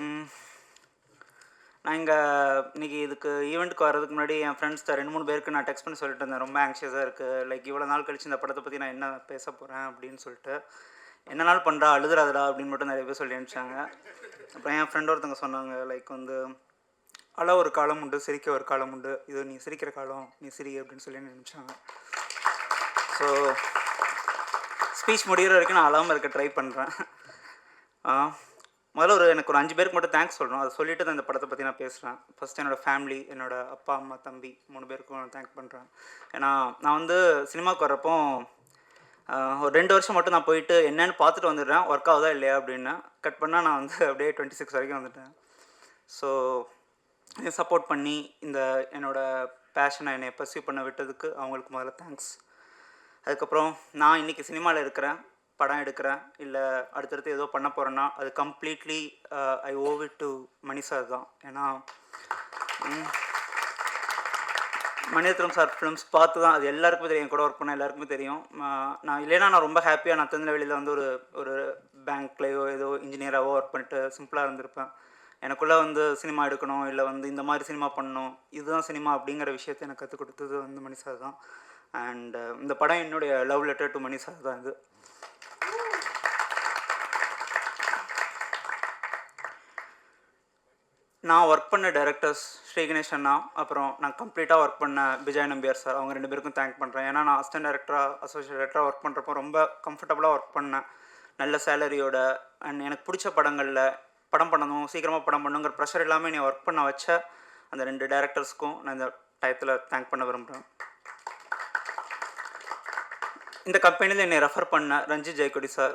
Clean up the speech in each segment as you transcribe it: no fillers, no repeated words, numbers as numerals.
ம். நான் இங்கே இன்னைக்கு இதுக்கு ஈவெண்ட்டுக்கு வர்றதுக்கு முன்னாடி என் ஃப்ரெண்ட்ஸ் 2, 3 பேருக்கு நான் டெக்ஸ்ட் பண்ணி சொல்லிட்டு இருந்தேன். ரொம்ப ஆங்ஷியஸாக இருக்குது. லைக் இவ்வளோ நாள் கழிச்சு இந்த படத்தை பற்றி நான் என்ன பேச போகிறேன் அப்படின்னு சொல்லிட்டு. என்னனாலும் பண்ணுறா அழுதுறாதடா அப்படின்னு மட்டும் நிறைய பேர் சொல்லி அனுப்பிச்சாங்க. அப்புறம் என் ஃப்ரெண்ட் ஒருத்தவங்க சொன்னாங்க, லைக் வந்து அழ ஒரு காலம் உண்டு, சிரிக்க ஒரு காலம் உண்டு, இது நீ சிரிக்கிற காலம், நீ சிரி அப்படின்னு சொல்லி அனுப்பிச்சாங்க. ஸோ ஸ்பீச் முடிகிற வரைக்கும் நான் அழாமல் இருக்க ட்ரை பண்ணுறேன். முதல்ல எனக்கு ஒரு 5 பேருக்கு மட்டும் தேங்க்ஸ் சொல்லணும். அதை சொல்லிவிட்டு தான் இந்த படத்தை பற்றி நான் பேசுகிறேன். ஃபஸ்ட்டு என்னோடய ஃபேமிலி, என்னோடய அப்பா, அம்மா, தம்பி 3 பேருக்கும் நான் தேங்க் பண்ணுறேன். ஏன்னா நான் வந்து சினிமாவுக்கு வரப்போ ஒரு 2 வருஷம் மட்டும் நான் போயிட்டு என்னென்னு பார்த்துட்டு வந்துடுறேன், ஒர்க் ஆகுதா இல்லையா அப்படின்னு. கட் பண்ணால் நான் வந்து அப்படியே 26 வரைக்கும் வந்துட்டேன். ஸோ சப்போர்ட் பண்ணி இந்த என்னோடய பேஷனை என்னை பர்சியூ பண்ண விட்டதுக்கு அவங்களுக்கு முதல்ல தேங்க்ஸ். அதுக்கப்புறம் நான் இன்றைக்கி சினிமாவில் இருக்கிறேன், படம் எடுக்கிறேன், இல்லை அடுத்தடுத்து ஏதோ பண்ண போகிறேன்னா அது completely I owe it to Mani sir தான். ஏன்னா மணிரத்னம் சார் ஃபிலிம்ஸ் பார்த்து தான் அது எல்லாருக்குமே தெரியும். கூட ஒர்க் பண்ண எல்லாருக்குமே தெரியும். நான் இல்லைன்னா நான் ரொம்ப ஹாப்பியாக நான் திருநெல்வேலியில் வந்து ஒரு பேங்க்லேயோ ஏதோ இன்ஜினியராகவோ ஒர்க் பண்ணிட்டு சிம்பிளாக இருந்திருப்பேன். எனக்குள்ளே வந்து சினிமா எடுக்கணும், இல்லை வந்து இந்த மாதிரி சினிமா பண்ணணும், இதுதான் சினிமா அப்படிங்கிற விஷயத்தை எனக்கு கற்றுக் கொடுத்தது வந்து மணி சார் தான். அண்ட் இந்த படம் என்னுடைய love letter to Mani sir தான் இது. நான் ஒர்க் பண்ண டைரக்டர்ஸ் ஸ்ரீ கணேஷ் அண்ணா, அப்புறம் நான் கம்ப்ளீட்டாக ஒர்க் பண்ண விஜய் நம்பியார் சார், அவங்க 2 பேருக்கும் தேங்க் பண்ணுறேன். ஏன்னா நான் அசிஸ்டன்ட் டைரக்டராக, அசோசியேட் டைரக்டராக ஒர்க் பண்ணுறப்போ ரொம்ப கம்ஃபர்டபுளாக ஒர்க் பண்ணேன், நல்ல சேலரியோட. அண்ட் எனக்கு பிடிச்ச படங்களில் படம் பண்ணணும், சீக்கிரமாக படம் பண்ணணுங்கிற ப்ரெஷர் எல்லாமே என்னை ஒர்க் பண்ண வச்ச அந்த 2 டைரக்டர்ஸ்க்கும் நான் இந்த டயத்தில் தேங்க் பண்ண விரும்புகிறேன். இந்த கம்பெனியில் என்னை ரெஃபர் பண்ண ரஞ்சித் ஜெயக்கொடி சார்,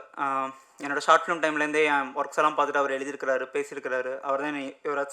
என்னோடய ஷார்ட் ஃபிலிம் டைம்லேருந்தே என் ஒர்க்ஸ் எல்லாம் பார்த்துட்டு அவர் எழுதியிருக்கிறாரு, பேசியிருக்கிறாரு. அவர் தான் என்னை யுவராஜ்